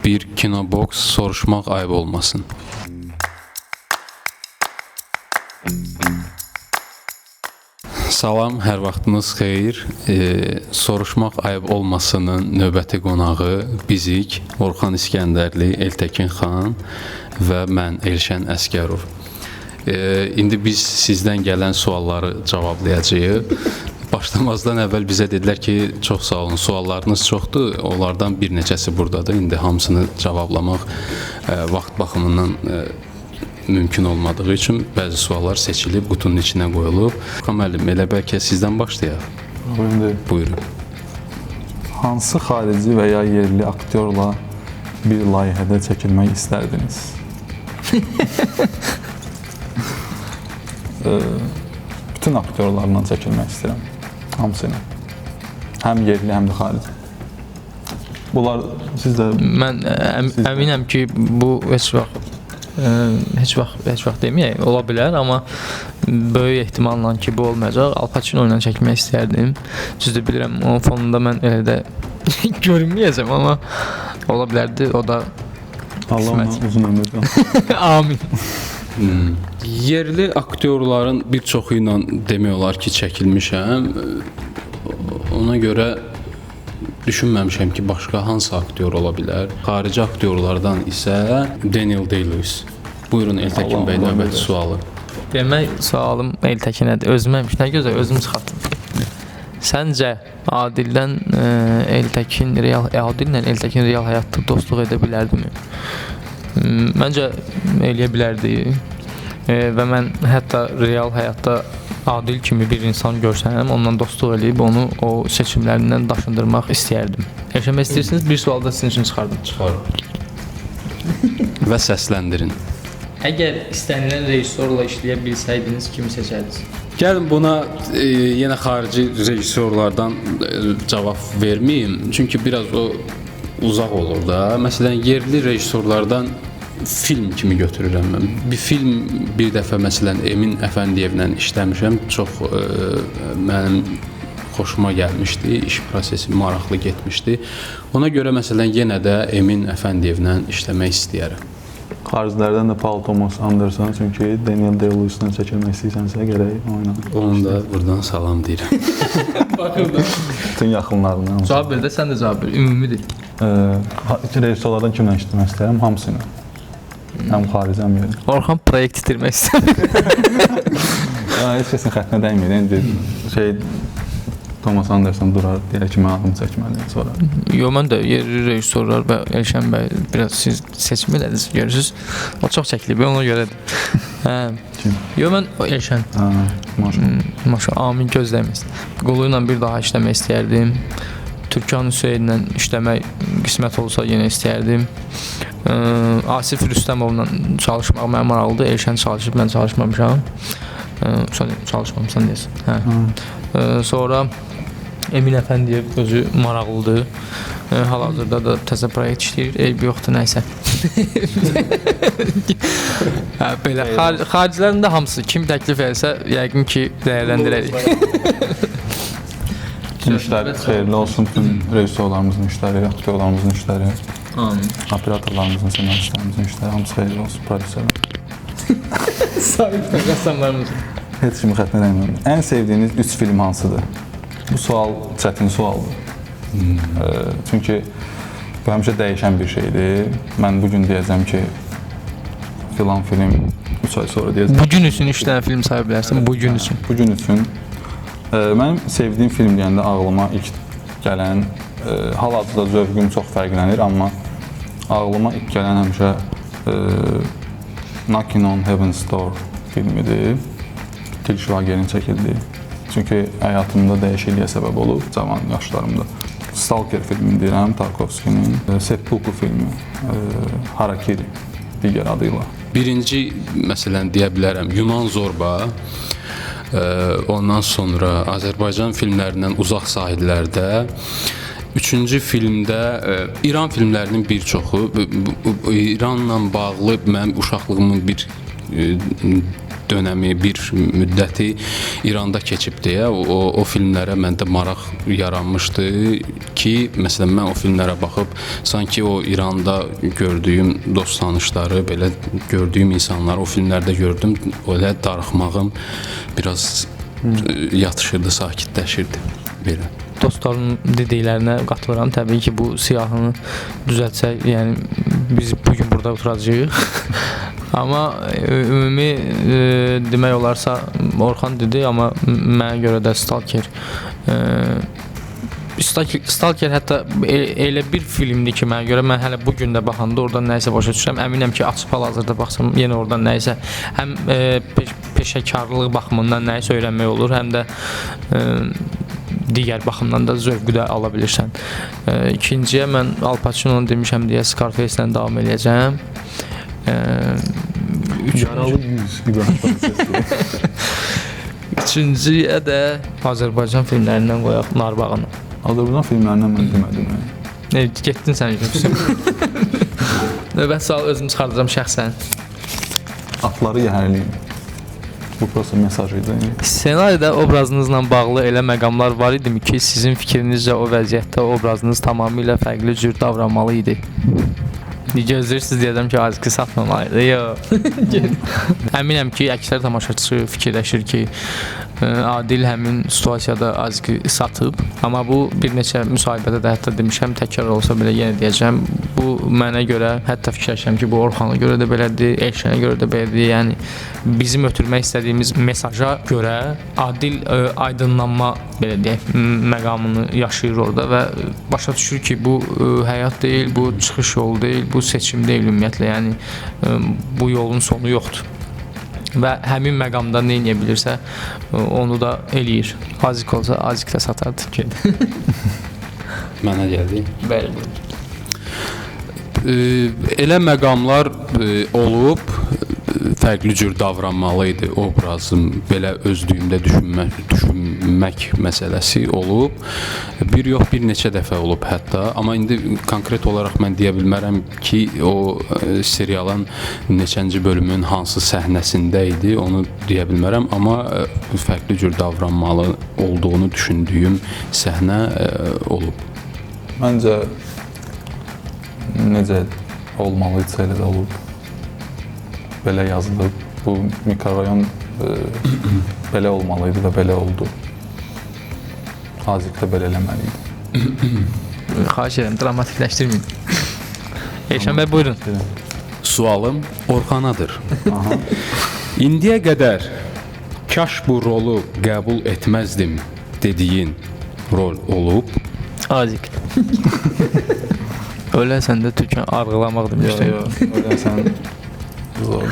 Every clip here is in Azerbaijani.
bir Kinobox soruşmaq ayıb olmasın. Salam, hər vaxtınız xeyir. Soruşmaq ayıb olmasının növbəti qonağı bizik, Orxan İskəndərli, Eltəkin xan və mən Elşən Əsgərov. İndi biz sizdən gələn sualları cavablayacağıq. Başlamazdan əvvəl bizə dedilər ki, çox sağ olun, suallarınız çoxdur, onlardan bir neçəsi buradadır. İndi hamısını cavablamaq vaxt baxımından mümkün olmadığı üçün bəzi suallar seçilib, qutunun içinə qoyulub. Orxan müəllim, elə bəlkə sizdən başlayaq. Buyurun. Hansı xarici və ya yerli aktyorla bir layihədə çəkilmək istərdiniz? Bütün aktyorlarla çəkilmək istəyirəm. Hamısıyla. Həm yerli, həm də xarici. Bunlar sizdə... Mən əminəm ki, bu heç vaxt deməyək, ola bilər, amma böyük ehtimalla ki, bu olmayacaq. Al Pacino ilə çəkmək istərdim. Düzdür, bilirəm, onun fonunda mən elə də görünməyəcəm, amma ola bilərdi, o da Allah ona uzun ömür versin. Amin. Yerli aktyorların bir çoxu ilə demək olar ki, çəkilmişəm. Ona görə düşünməmişəm ki, başqa hansı aktyor ola bilər. Xarici aktyorlardan isə Daniel Day-Lewis. Buyurun Eltəkin bəy, növbəti sualı. Demək, sualım Eltəkinədir. Özüməymiş, nə gözəl, özüm çıxartdım. Səncə Adillə Eltəkin real həyatda dostluq edə bilərdimi? Məncə eləyə bilərdi və mən hətta real həyatda Adil kimi bir insan görsəm, ondan dostluq eləyib onu o seçimlərindən daşındırmaq istəyərdim. Yaşamaq istəyirsiniz, bir sual da sizin üçün çıxardım. Çıxarın. Və səsləndirin. Əgər istənilən rejissorla işləyə bilsəydiniz, kimi seçərdiniz? Gəlin buna yenə xarici rejissorlardan cavab verməyim. Çünki biraz o uzaq olur da. Məsələn, yerli rejissorlardan film kimi götürürəm mən. Bir film bir dəfə məsələn Emin Əfəndiyevlə işləmişəm. Çox mənim xoşuma gəlmişdi. İş prosesi maraqlı getmişdi. Ona görə məsələn yenə də Emin Əfəndiyevlə işləmək istəyərəm. Xaricilərdən də Paul Thomas Anderson, çünki Daniel Day-Lewis'lə çəkilmək istəyirsənsə gərək oyna. Onu da buradan salam deyirəm. Baxırdım. Bütün yaxınlarından. Cavab ver də, sən də cavab ver. Ümumidir. Rejissorlardan kimlə işləmək istəyirəm? Hamısıyla. Həm xarici, həm yerli. Orxan proyekt itirmək istəyir. Heç kəsin xəttinə dəymir. İndi Thomas Anderson durar, deyər ki, mən adımı çəkməliyim sonra. Yox, mən də yerli rejissorlar və Elşən bəy biraz siz seçim elədiniz, görürsünüz. O çox çəkilib, ona görədir. Kim? Yox, mən Elşən. Maşallah, amin gözləməz. Qulu ilə bir daha işləmək istəyərdim. Türkan Hüseynlə işləmək qismət olsa yenə istəyərdim. Asif Rüstəmovla çalışmaq mənim maraqlıdır. Elşən çalışıb, mən çalışmamışam. Çalışmamışsan deyəsən. Sonra Emin Əfəndiyev özü maraqlıdır. Hal-hazırda da təzə proyekt işləyir. Eybi yoxdur, nəysə. Belə, xaricilərin də hamısı kim təklif etsə, yəqin ki, dəyərləndirərik. Bütün işlər xeyirli olsun, bütün rejissorlarımızın işləri, aktyorlarımızın işləri, operatorlarımızın, senaristlərimizin işləri, hamısı xeyirli olsun, prodüserlər. Sahib rəssamlarımızın. Heç kimi xəttinə dəyməyəm. Ən sevdiyiniz 3 film hansıdır? Bu sual çətin sualdır. Çünki bu həmişə dəyişən bir şeydir. Mən bugün deyəcəm ki, filan film 3 ay sonra deyəcəm. Bugün üçün 3 dənə film sayı bilərsən, bugün üçün. Bugün üçün. Mənim sevdiyim film deyəndə ağlıma ilk gələn, hal-hazırda zövqüm çox fərqlənir, amma ağlıma ilk gələn həmişə Knocking on Heaven's Door filmidir. Til Şvagerin çəkildiyi. Çünki həyatımda dəyişikliyə səbəb olub, cavan yaşlarımda. Stalker filmini deyirəm, Tarkovskinin. Seppuku filmi, Harakiri digər adıyla. Birinci, məsələn, deyə bilərəm, Yunan Zorba. Ondan sonra Azərbaycan filmlərindən Uzaq Sahillərdə. Üçüncü filmdə İran filmlərinin bir çoxu, İranla bağlı mənim uşaqlığımın bir dönəmi, bir müddəti İranda keçib deyə o filmlərə məndə maraq yaranmışdı ki, məsələn mən o filmlərə baxıb sanki o İranda gördüyüm dost tanışları, belə gördüyüm insanları o filmlərdə gördüm. Elə darıxmağım biraz yatışırdı, sakitləşirdi belə. Dostların dediklərinə qatılıram. Təbii ki, bu siyahını düzəltsək, yəni biz bu gün burada oturacağıq. Amma ümumi demək olarsa Orxan dedi, amma mənə görə də Stalker hətta elə bir filmdir ki, mənə görə mən hələ bu gün də baxanda oradan nəyisə başa düşürəm. Əminəm ki, açıb hal-hazırda baxsam yenə oradan nəyisə həm peşəkarlıq baxımından nəyisə öyrənmək olur, həm də digər baxımdan da zövqü də ala bilirsən. İkinciyə mən Al Pacino'nu demişəm deyə Scarface-lə davam edəcəm. Yaralı yüz Üçüncüyə də Azərbaycan filmlərindən qoyaq Narbağını. Azərbaycan filmlərindən mən demədim. Getdin sən üçün. Növbət sual özüm çıxardacağım şəxsən. Atları yəhərliyim. Bu prosta mesaj idi. Ssenaridə obrazınızla bağlı elə məqamlar var idimi ki, sizin fikrinizcə o vəziyyətdə obrazınız tamamilə fərqli cür davranmalı idi? Gözləyirsiniz deyəcəm ki, Aziki satmamalıydı. Yox. Əminəm ki, əksər tamaşaçı fikirləşir ki, Adil həmin situasiyada Aziki satıb. Amma bu bir neçə müsahibədə də hətta demişəm, təkrar olsa belə yenə deyəcəm. Bu mənə görə, hətta fikirləşirəm ki, bu Orxana görə də belədir, Elşənə görə də belədir. Yəni bizim ötürmək istədiyimiz mesaja görə Adil aydınlanma belə deyək, məqamını yaşayır orada və başa düşür ki, bu həyat deyil, bu çıxış yolu deyil, bu seçim deyil ümumiyyətlə. Yəni bu yolun sonu yoxdur. Və həmin məqamda nə edə bilirsə, onu da eləyir. Azik olsa, Azik də satardı. Mənə gəldi. Bəli. Elə məqamlar olub, fərqli cür davranmalı idi obrazım, belə özlüyümdə düşünmək məsələsi olub. Bir yox, bir neçə dəfə olub hətta. Amma indi konkret olaraq mən deyə bilmərəm ki, o serialın neçənci bölümün hansı səhnəsində idi, onu deyə bilmərəm. Amma fərqli cür davranmalı olduğunu düşündüyüm səhnə olub. Məncə necə olmalıdsa elə də olub. Belə yazılıb. Bu mikrorayon belə olmalıydı və belə oldu. Azik də belə eləməli idi. Xahiş edirəm, dramatikləşdirməyin. Elşən bəy, buyurun. Sualım Orxanadır. Aha. İndiyə qədər kaş bu rolu qəbul etməzdim dediyin rol olub? Azik. Öləsən də Türkan arğılamaq demişdim. Yox, öləsən zor.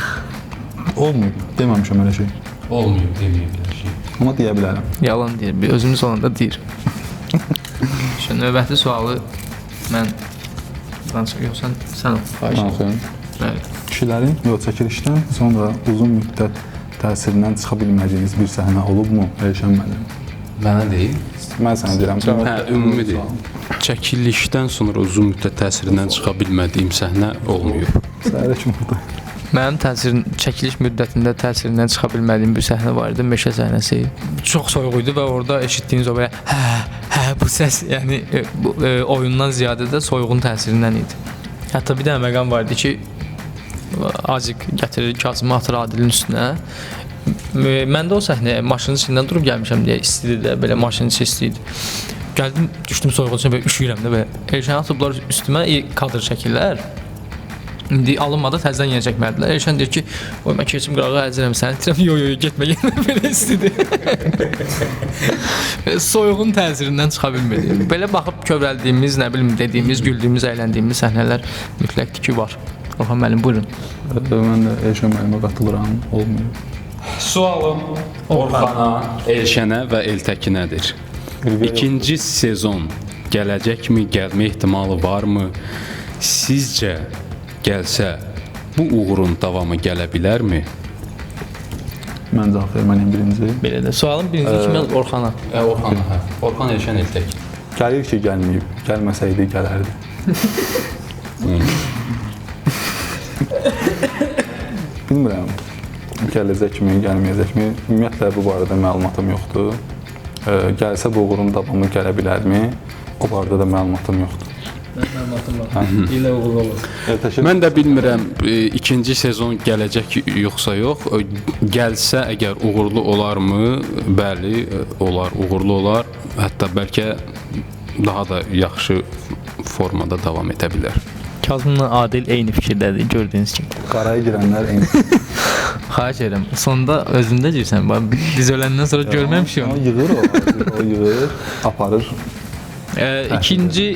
Olmayıb, deməmişəm elə şey. Olmuyor, deməyim belə şey. Amma deyə bilərəm. Yalan deyir, özümüz olanda deyir. Şimdi növbəti sualı mən yox, sən ol. Xahiş edirəm. Evet. Kişilərin yol çəkilişdən sonra uzun müddət təsirindən çıxa bilmədiyiniz bir səhnə olubmu? Elşən müəllim. Mənə deyil. Mən sənə deyirəm. Hə, ümumidir. Çəkilişdən sonra uzun müddət təsirindən çıxa bilmədiyim səhnə olmuyor. Səhərə kimi burada. Mənim çəkiliş müddətində təsirindən çıxa bilmədiyim bir səhnə var idi, meşə səhnəsi. Çox soyuq idi və orada eşitdiyiniz o belə bu səs, yəni oyundan ziyadə də soyuğun təsirindən idi. Hətta bir dənə məqam var idi ki, Azik gətirir Kazımı atır Adilin üstünə. Mən də o səhnəyə maşının içindən durub gəlmişəm deyə istidir də, belə maşının içi istiydi. Gəldim, düşdüm soyuğun içində, belə üşüyürəm də belə. Elşən atıblar üstümə, kadr çəkirlər. İndi alınmadı, təzədən yenə çəkmədilər. Elşən deyir ki, oy, mən keçim qırağı əzirəm səni, itirəm, yox, getmə, belə istidir. Soyuğun təsirindən çıxa bilmədi. Belə baxıb kövrəldiyimiz, nə bilim, dediyimiz, güldüyümüz, əyləndiyimiz səhnələr mütləqdir ki, var. Orxan müəllim, buyurun. Mən də Elşən müəllimə qatılıram, olmuyor. Sualım Orxana, Elşənə və Eltəkinədir. İkinci sezon gələcəkmi, gəlmə ehtimalı varmı? Sizcə gəlsə, bu uğurun davamı gələ bilərmi? Mən cavab verməliyim birinci. Belə də. Sualın birinci kimi Orxana. Orxana, hə. Orxan, Elşən, Eltəkin. Gəlir ki, gəlməyib. Gəlməsəydi, gələrdi. Bilmirəm. gələcəkmi, gəlməyəcəkmi? Ümumiyyətlə bu barədə məlumatım yoxdur. Gəlsə bu uğurun davamı gələ bilərmi? O barədə də məlumatım yoxdur. Məlumatım var. İlə uğurlu olur. Mən də bilmirəm ikinci sezon gələcək yoxsa yox. Gəlsə əgər uğurlu olarmı? Bəli, olar, uğurlu olar. Hətta bəlkə daha da yaxşı formada davam edə bilər. Kazımla Adil eyni fikirdədir, gördüyünüz kimi. Qaraya girənlər eyni. Xahiş edirəm. Sonda özündə deyirsən, biz öləndən sonra görməmişik onu. O yığır, aparır. İkinci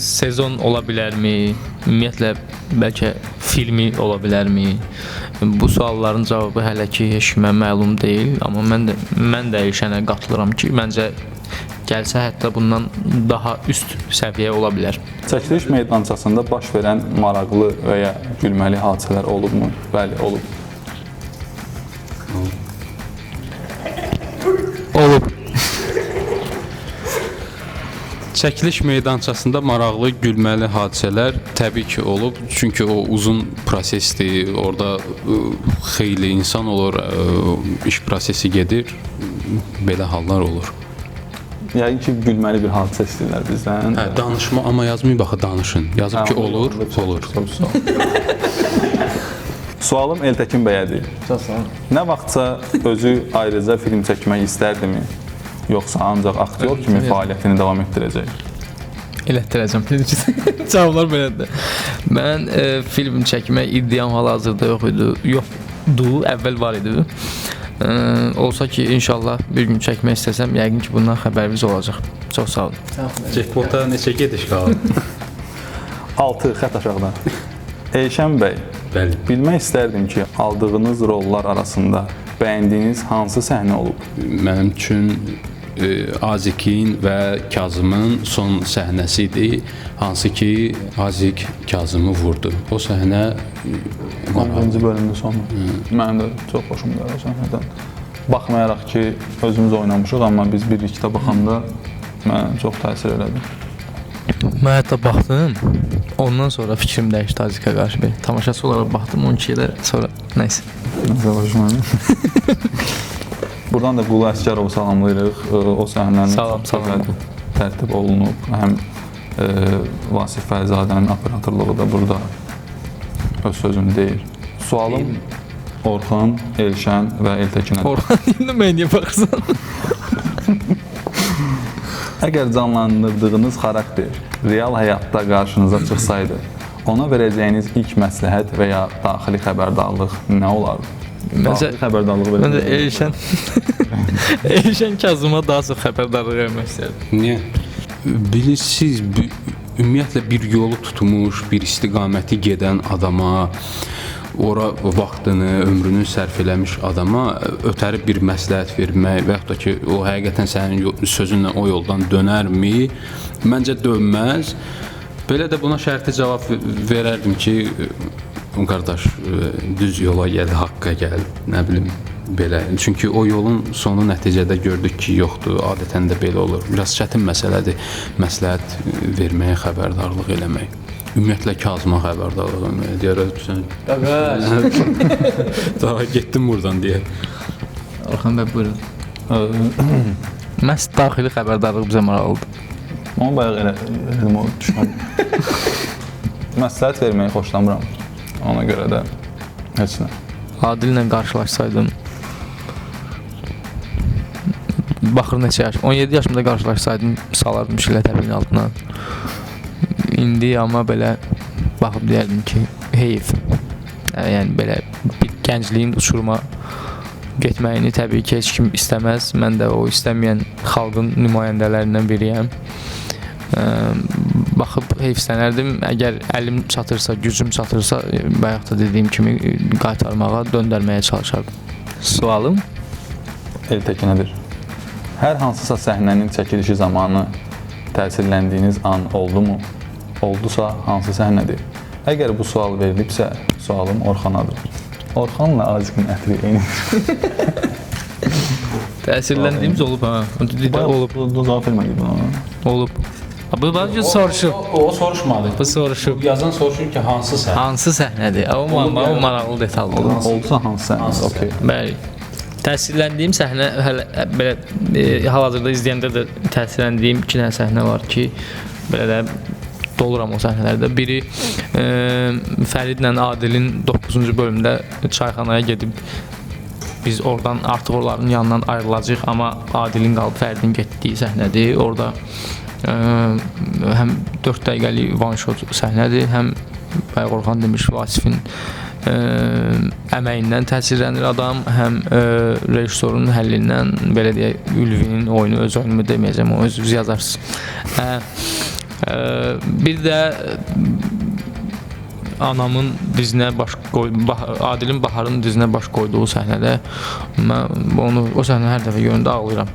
sezon ola bilərmi? Ümumiyyətlə bəlkə filmi ola bilərmi? Bu sualların cavabı hələ ki heç kimə məlum deyil, amma mən də Elşənə qatılıram ki, məncə gəlsə hətta bundan daha üst səviyyə ola bilər. Çəkiliş meydançasında baş verən maraqlı və ya gülməli hadisələr olubmu? Bəli, olub. Olub. Çəkiliş meydançasında maraqlı, gülməli hadisələr təbii ki olub. Çünki o uzun prosesdir. Orada xeyli insan olur, iş prosesi gedir. Belə hallar olur. Yəqin ki, gülməli bir hadisə istəyirlər bizdən. Hə, danışma, amma yazmayın baxı danışın. Yazıb ki, olur, olur. Sualım Eltəkin bəyədir. Nə vaxtsa özü ayrıca film çəkmək istərdimi? Yoxsa ancaq aktyor kimi fəaliyyətini davam etdirəcək? Elətdirəcəm. Cavablar belədir. Mən film çəkmək iddiam hal-hazırda yoxdur, əvvəl var idi. Olsa ki, inşallah bir gün çəkmək istəsəm, yəqin ki, bundan xəbərimiz olacaq. Çox sağ olun. Jackpota neçə gediş qaldı? 6 xət aşağıdan. Elşən bəy, Bəli. bilmək istərdim ki, aldığınız rollar arasında bəyəndiyiniz hansı səhnə olub? Mənim üçün Azikin və Kazımın son səhnəsidir. Hansı ki, Azik Kazımı vurdu. O səhnə 11-ci bölümdə sonu. Mənim də çox xoşum gəlir o səhnədən. Baxmayaraq ki, özümüz oynamışıq, amma biz birlikdə baxanda mənə çox təsir elədi. Mən hətta baxdım, ondan sonra fikrim dəyişdi Azikə qarşı. Tamaşaçı olaraq baxdım 12 ilə sonra, nəysə. Buradan da Qulu Əsgərovu salamlayırıq. O səhnənin tərtib olunub. Həm Vasif Fərzadənin operatorluğu da burada öz sözünü deyir. Sualım Orxan, Elşən və Eltəkinə. Orxan indi mən niyə baxırsan? Əgər canlandırdığınız xarakter real həyatda qarşınıza çıxsaydı, ona verəcəyiniz ilk məsləhət və ya daxili xəbərdarlıq nə olardı? Daxili xəbərdarlığı Məncə Elşən Kazıma daha çox xəbərdarlıq vermək istəyirdim. Niyə? Bilirsiniz, ümumiyyətlə bir yolu tutmuş, bir istiqaməti gedən adama, ora vaxtını, ömrünü sərf eləmiş adama ötəri bir məsləhət vermək və yaxud da ki, o həqiqətən sənin sözünlə o yoldan dönərmi? Məncə dönməz. Belə də buna şərti cavab verərdim ki, qardaş, düz yola gəl, haqqa gəl, nə bilim, belə. Çünki o yolun sonu nəticədə gördük ki, yoxdur, adətən də belə olur. Biraz çətin məsələdir məsləhət verməyə, xəbərdarlıq eləmək. Ümumiyyətlə Kazıma xəbərdarlıq eləmək. Deyər, Qaqaş. daha getdim buradan deyə. Orxan bəy, buyurun. Məhz daxili xəbərdarlıq bizə maraqlıdır. Onu bayaq elədim, o düşünmədim. Məsləhət verməyi xoşlamıram. Ona görə də heç nə. Adillə qarşılaşsaydım, baxır neçə yaş, 17 yaşımda qarşılaşsaydım, salardım şillətəbinin altına. İndi amma belə baxıb deyərdim ki, heyf. Yəni belə bir gəncliyin uçuruma getməyini təbii ki, heç kim istəməz. Mən də o istəməyən xalqın nümayəndələrindən biriyəm. Baxıb heyfslənərdim. Əgər əlim çatırsa, gücüm çatırsa, bayaq da dediyim kimi qaytarmağa, döndərməyə çalışardım. Sualım? Eltəkinədir. Hər hansısa səhnənin çəkilişi zamanı təsirləndiyiniz an oldumu? Oldusa, hansı səhnədir? Əgər bu sual verilibsə, sualım Orxanadır. Orxanla Azikin ətri eynidir. Təsirləndiyimiz olub, ha. Olub. Cavab verməliyim buna. Olub. Bu bazı soruşub. O soruşmadı. Bu soruşub. Yazan soruşur ki hansı səhnə? Hansı səhnədir? O maraqlı detaldır. Olsa hansı səhnə? Hansı Okay. Bəli. Təsirləndiyim səhnə hələ belə hal-hazırda izləyəndə də təsirləndiyim 2 dənə səhnə var ki, belə də doluram o səhnələrdə. Biri Fəridlə Adilin 9-cu bölümdə çayxanaya gedib biz oradan artıq onların yanından ayrılacağıq, amma Adilin qalıb Fəridin getdiyi səhnədir. Orada həm 4 dəqiqəlik one shot səhnədir, həm Orxan demiş Vasifin əməyindən təsirlənir adam, həm rejissorun həllindən, belə deyək, Ülvinin oyunu, öz oyunumu deməyəcəm, o özünüz yazarsınız. Bir də anamın dizinə baş Adilin Baharın dizinə baş qoyduğu səhnədə mən o səhnəni hər dəfə görəndə ağlayıram.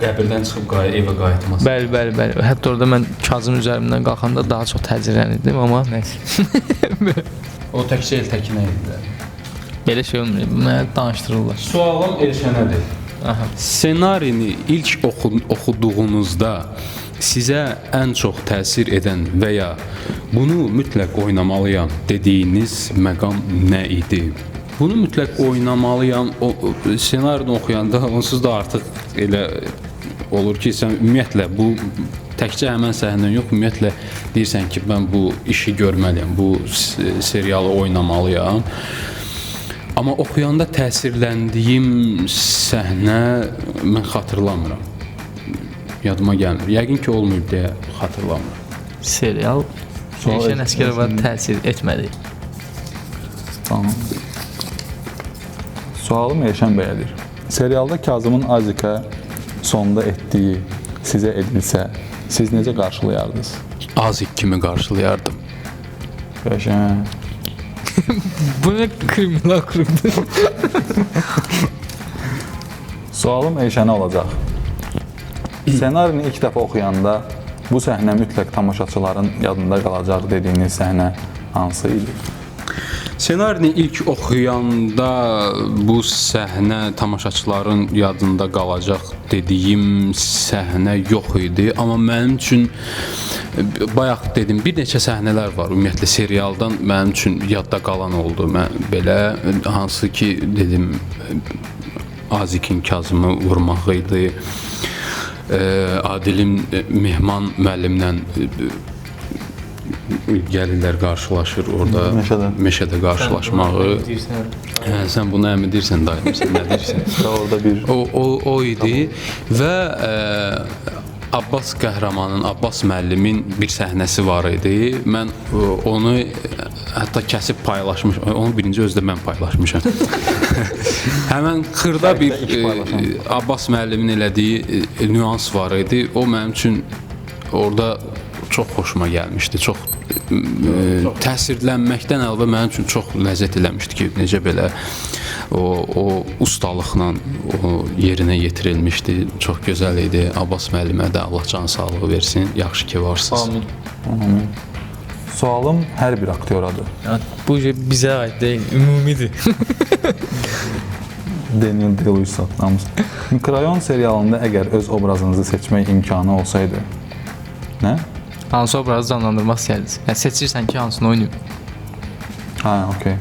Qəbirdən çıxıb evə qayıtmaz. Bəli. Hətta orada mən Kazım üzərimdən qalxanda daha çox təcrübələnirdim, amma nəysə. O təkcə Eltəkinə idi. Belə şey olmuyor. Mənə danışdırırlar. Sualım Elşənədir. Aha. Ssenarini ilk oxuduğunuzda sizə ən çox təsir edən və ya bunu mütləq oynamalıyam dediyiniz məqam nə idi? Bunu mütləq oynamalıyam. O ssenarini oxuyanda onsuz da artıq elə olur ki, sən ümumiyyətlə bu təkcə həmən səhnə yox, ümumiyyətlə deyirsən ki, mən bu işi görməliyəm, bu serialı oynamalıyam. Amma oxuyanda təsirləndiyim səhnə mən xatırlamıram. Yadıma gəlmir. Yəqin ki, olmayıb deyə xatırlamıram. Serial Elşən Əsgərova təsir etmədi. Tamam. Sualım Elşən bəyədir. Serialda Kazımın Azikə sonda etdiyi sizə edilsə, siz necə qarşılayardınız? Azik kimi qarşılayardım. Elşən. Bu nə kriminal qurumdur? Sualım Elşənə olacaq. Ssenarini ilk dəfə oxuyanda bu səhnə mütləq tamaşaçıların yadında qalacaq dediyiniz səhnə hansı idi? Ssenarini ilk oxuyanda bu səhnə tamaşaçıların yadında qalacaq dediyim səhnə yox idi, amma mənim üçün bayaq dedim, bir neçə səhnələr var. Ümumiyyətlə serialdan mənim üçün yadda qalan oldu. Mən belə hansı ki dedim Azikin Kazımı vurmağı idi. Adilin Mehman müəllimlə gəlirlər, qarşılaşır orada meşədə qarşılaşmağı. Sən bunu əmin deyirsən, daim sən nə deyirsən? Orada bir o idi və Abbas qəhrəmanın, Abbas müəllimin bir səhnəsi var idi. Mən onu hətta kəsib paylaşmışam. Onu birinci özdə mən paylaşmışam. Həmən xırda bir Abbas müəllimin elədiyi nüans var idi. O mənim üçün orada çox xoşuma gəlmişdi. Çox təsirlənməkdən əlavə mənim üçün çox ləzzət eləmişdi ki, necə belə o ustalıqla o yerinə yetirilmişdi. Çox gözəl idi. Abbas müəllimə də Allah can sağlığı versin. Yaxşı ki varsınız. Amin. Sualım hər bir aktyoradır. Bu bizə aid deyil, ümumidir. Daniel Day-Lewis adlanmış. Mikrorayon serialında əgər öz obrazınızı seçmək imkanı olsaydı, nə? Hansı obrazı canlandırmaq istəyirsiniz? Yəni seçirsən ki, hansını oynayım? Hə, okey.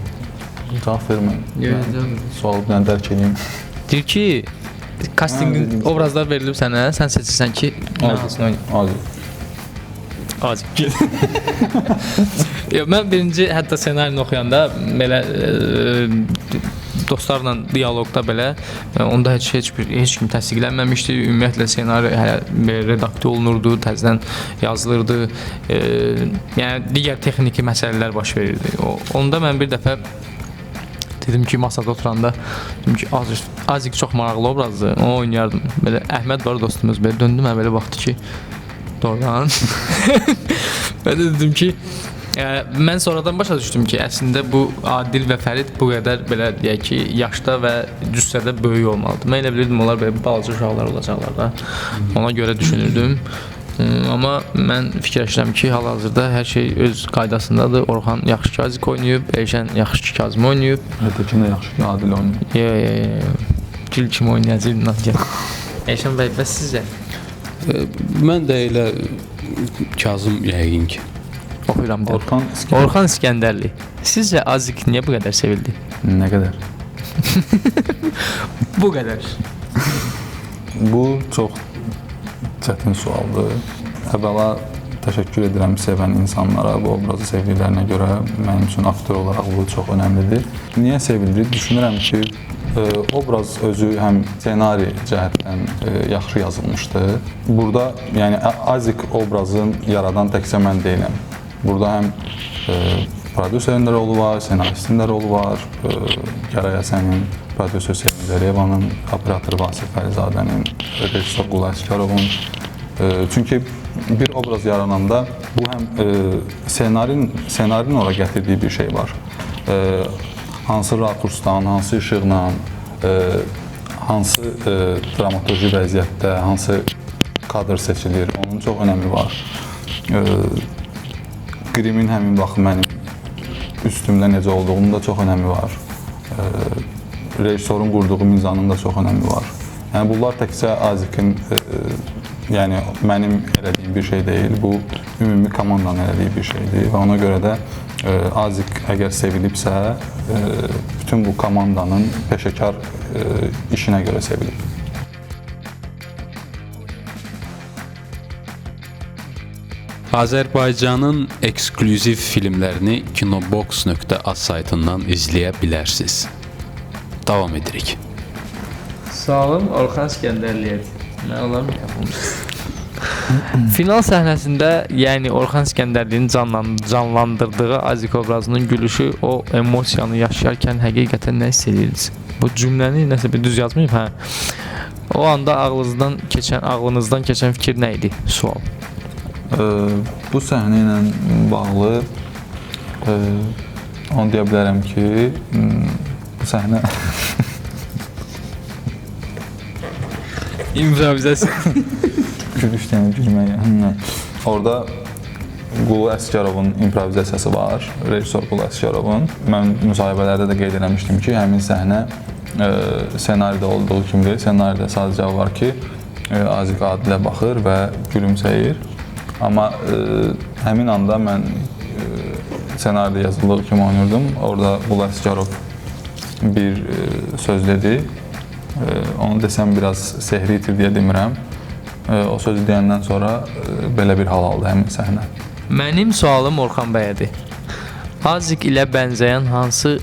Cavab verməyim. Sualı bir dənə dərk edeyim. Deyir ki, castingin obrazlar verilib sənə, sən seçirsən ki, hansını oynayım? Azib. Mən birinci hətta ssenarini oxuyanda belə dostlarla dialoqda belə onda heç kim təsdiqlənməmişdi. Ümumiyyətlə ssenari redaktə olunurdu, təzədən yazılırdı. Yəni digər texniki məsələlər baş verirdi. Onda mən bir dəfə dedim ki, masada oturanda dedim ki, Azik çox maraqlı obrazdır. Onu oynayardım. Belə Əhməd var dostumuz, belə döndü mənə belə baxdı ki, doğrudan. Mən də dedim ki, mən sonradan başa düşdüm ki, əslində bu Adil və Fərid bu qədər belə deyək ki, yaşda və cüssədə böyük olmalıdır. Mən elə bilirdim onlar belə balaca uşaqlar olacaqlar da. Ona görə düşünürdüm. Amma mən fikirləşirəm ki, hal-hazırda hər şey öz qaydasındadır. Orxan yaxşı ki Azik oynayıb, Elşən yaxşı ki Kazım oynayıb. Hətta də yaxşı ki Adil oynayıb. Gül kimi oynayacaq. Elşən bəy, bəs sizcə? Mən də elə Kazım yəqin ki. Oxuyuram da. Orxan İskəndər. Orxan İskəndərli. Sizcə Azik niyə bu qədər sevildi? Nə qədər? Bu qədər. Bu çox çətin sualdır. Əvvəla təşəkkür edirəm sevən insanlara, bu obrazı sevdiklərinə görə. Mənim üçün aktyor olaraq bu çox önəmlidir. Niyə sevildi? Düşünürəm ki, obraz özü həm ssenari cəhətdən yaxşı yazılmışdı. Burada, yəni Azik obrazın yaradan təkcə mən deyiləm. Burada həm prodüserin də rolu var, ssenaristin də rolu var, Gəray Həsənin, prodüser Sevin Zəriyevanın, operator Vasif Fərizadənin, rejissor Qulu Əsgərovun. Çünki bir obraz yarananda bu həm ssenarinin ora gətirdiyi bir şey var. Hansı rakursdan, hansı işıqla, hansı dramaturji vəziyyətdə, hansı kadr seçilir, onun çox önəmi var. Qrimin həmin vaxt mənim üstümdə necə olduğunun da çox önəmi var. Rejissorun qurduğu mizanın da çox önəmi var. Yəni bunlar təkcə Azikin, yəni mənim elədiyim bir şey deyil, bu ümumi komandanın elədiyi bir şeydir və ona görə də Azik əgər sevilibsə, bütün bu komandanın peşəkar işinə görə sevilib. Azərbaycanın eksklüziv filmlərini kinobox.az saytından izləyə bilərsiniz. Davam edirik. Sualım Orxan İskəndərliyə. Nə olar mı? Final səhnəsində, yəni Orxan İskəndərlinin canlandırdığı Azik obrazının gülüşü, o emosiyanı yaşayarkən həqiqətən nə hiss edirsiniz? Bu cümləni nəsə bir düz yazmayıb, hə? O anda ağlınızdan keçən fikir nə idi? Sual. Bu səhnə ilə bağlı onu deyə bilərəm ki, bu səhnə İmprovizasiya. gülüşdən gülməyə. Orada Qulu Əsgərovun improvizasiyası var, rejissor Qulu Əsgərovun. Mən müsahibələrdə də qeyd eləmişdim ki, həmin səhnə ssenaridə olduğu kimi, ssenaridə sadəcə var ki, Azik Adilə baxır və gülümsəyir. Amma həmin anda mən ssenaridə yazıldığı kimi oynayırdım. Orada Qulu Əsgərov bir söz dedi. Onu desəm biraz sehri itir deyə demirəm. O sözü deyəndən sonra belə bir hal aldı həmin səhnə. Mənim sualım Orxan bəyədir. Azik ilə bənzəyən hansı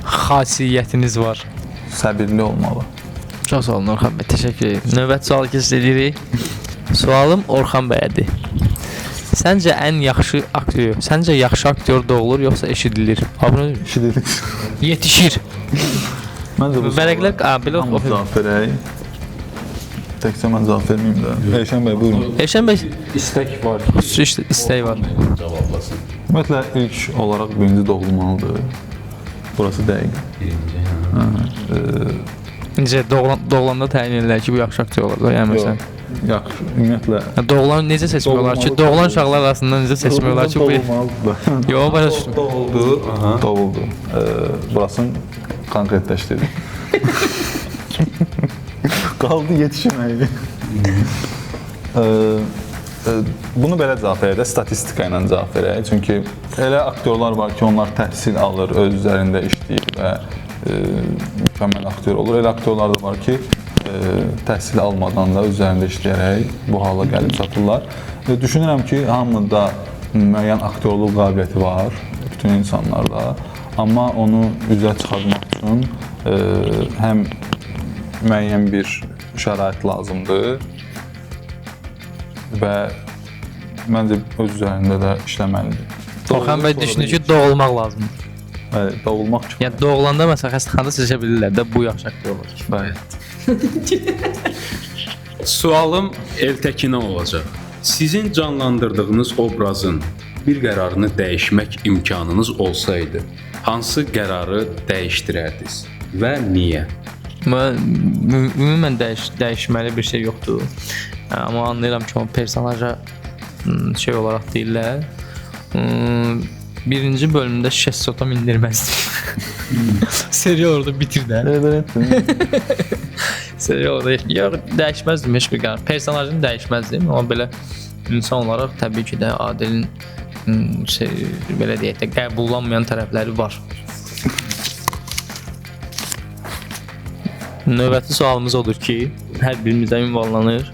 xasiyyətiniz var? Səbirli olmalı. Çox sağ olun Orxan bəy, təşəkkür edirəm. Növbəti sualı keçid edirik. Sualım Orxan bəyədir. Səncə ən yaxşı aktyor, səncə yaxşı aktyor doğulur yoxsa eşidilir? Abunə Eşidilir. yetişir. Məncə bu Vərəqlər belə hamı cavab verək. Təkcə mən cavab verməyim də. Elşən bəy, buyurun. Elşən bəy, İstək var. xüsusi istək var. Cavablasın. Ümumiyyətlə ilk olaraq birinci doğulmalıdır. Burası dəqiq. Necə doğulanda təyin edirlər ki, bu yaxşı aktyor olur. Yəni məsələn, Yaxşı, ümumiyyətlə doğulan necə seçmiyorlar ki, doğulan uşaqlar arasında necə seçmiyorlar ki, bu doğulmalıdır. yox, başa düşdüm. Doğuldu. Burasını konkretləşdirdik. Qaldı yetişməyi. Bunu belə cavab verək də, statistika ilə cavab verək. Çünki elə aktyorlar var ki, onlar təhsil alır, öz üzərində işləyir və mükəmməl aktyor olur. Elə aktyorlar da var ki, təhsil almadan da öz üzərində işləyərək bu hala gəlib çatırlar. Düşünürəm ki, hamıda müəyyən aktyorluq qabiliyyəti var, bütün insanlarda. Amma onu üzə çıxartmaq üçün həm müəyyən bir şərait lazımdır və məncə öz üzərində də işləməlidir. Orxan bəy düşünür ki, doğulmaq lazımdır. Bəli, doğulmaq kifayət. Yəni doğulanda məsələn xəstəxanada seçə bilirlər də bu yaxşı aktyor olur. Kifayət. Sualım Eltəkinə olacaq. Sizin canlandırdığınız obrazın bir qərarını dəyişmək imkanınız olsaydı, hansı qərarı dəyişdirərdiniz və niyə? Ümumən dəyişməli bir şey yoxdur. Amma anlayıram ki, o personaja şey olaraq deyirlər. Birinci bölümdə şəssota mindirməzdim. Serial orada bitir də. Serial orada yox, dəyişməzdim heç bir qərar. Personajını dəyişməzdim, amma belə insan olaraq təbii ki də Adilin belə deyək də qəbullanmayan tərəfləri var. Növbəti sualımız odur ki, hər birimizə ünvanlanır.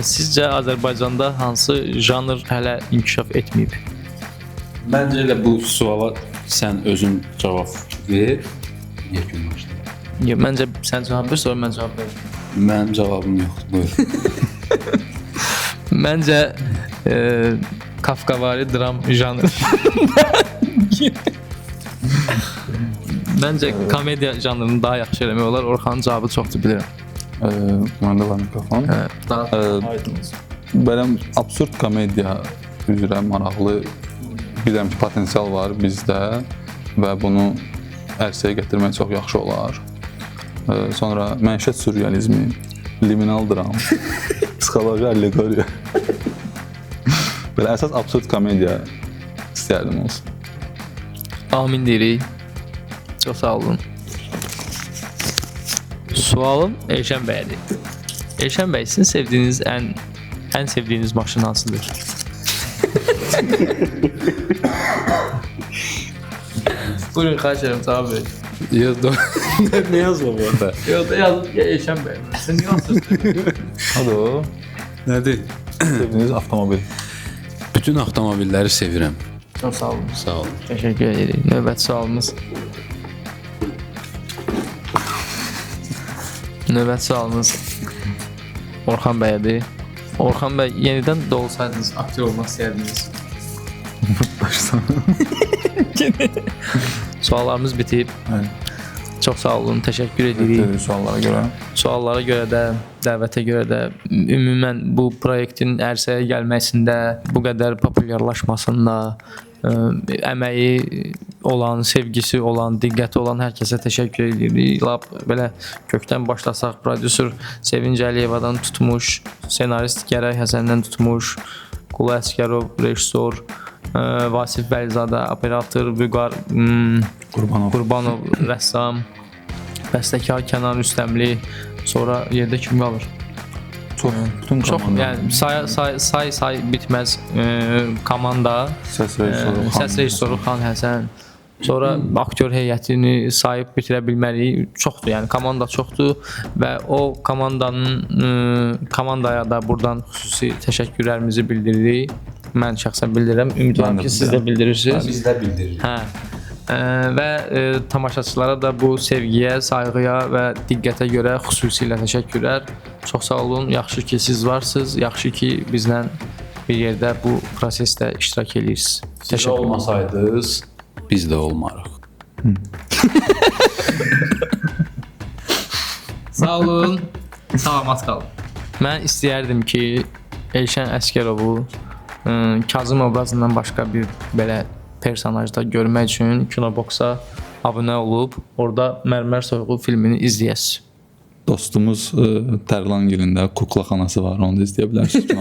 Sizcə Azərbaycanda hansı janr hələ inkişaf etməyib? Məncə elə bu suala sən özün cavab ver. Yekunlaşdır. Məncə sən cavab ver, sonra mən cavab verim. Mənim cavabım yoxdur. Buyur. Məncə Kafkavari dram janrı. Məncə komediya janrını daha yaxşı eləmək olar. Orxanın cavabı çoxdur bilirəm. Məndə var mikrofon. Daha Belə absurd komediya üzrə maraqlı bilirəm ki, potensial var bizdə və bunu ərsəyə gətirmək çox yaxşı olar. Sonra mənşət sürrealizmi, liminal dram, psixoloji allegoriya. Belə əsas absurd komediya istəyərdim olsun. amin deyirik. Çox sağ olun. Sualım Elşən bəydir. Elşən bəy, sizin sevdiyiniz ən sevdiyiniz maşın hansıdır? Buyurun, xahiş edirəm, cavab verin. Ne yazılıb orada? Yox da yazıb ya Elşən bəy. Sən niyə asırsın? Hadi o. Nədir? Sevdiyiniz avtomobil. Bütün avtomobilləri sevirəm. Çox sağ olun. Sağ olun. Təşəkkür edirik. Növbəti sualımız. Növbəti sualımız Orxan bəyədir. Orxan bəy, yenidən doğulsaydınız, aktyor olmaq istəyərdiniz. Başsan. Suallarımız bitib. Evet. Çox sağ olun, təşəkkür edirik. Suallara görə. Suallara görə də, dəvətə görə də, ümumən bu proyektin ərsəyə gəlməsində, bu qədər populyarlaşmasında, əməyi olan, sevgisi olan, diqqəti olan hər kəsə təşəkkür edirik. Lap belə kökdən başlasaq, prodüser Sevinc Əliyevadan tutmuş, senarist Gəray Həsəndən tutmuş, Qulu Əsgərov, rejissor, Vasif Bəlizadə, operator Vüqar Qurbanov, rəssam, bəstəkar Kənan Rüstəmli, sonra yerdə kim qalır? Bütün Çox, komanda. yəni say bitməz komanda, Səs rejissoru səs rejissoru Xan Həsən, sonra aktyor heyətini sayıb bitirə bilmərik. Çoxdur, yəni komanda çoxdur və o komandaya da buradan xüsusi təşəkkürlərimizi bildiririk. Mən şəxsən bildirirəm. Ümidvaram ki, siz də bildirirsiniz. Biz də bildiririk. Hə. Və tamaşaçılara da bu sevgiyə, sayğıya və diqqətə görə xüsusilə təşəkkürlər. Çox sağ olun. Yaxşı ki siz varsınız. Yaxşı ki bizlə bir yerdə bu prosesdə iştirak edirsiniz. Siz olmasaydınız biz də olmarıq. Sağ olun. Salamat qalın. Mən istəyərdim ki, Elşən Əsgərovu Kazım obrazından başqa bir belə personajda görmək üçün Kinoboxa abunə olub, orada Mərmər Soyuğu filmini izləyəsiniz. Dostumuz Tərlan gilində kuklaxanası var, onu da izləyə bilərsiniz.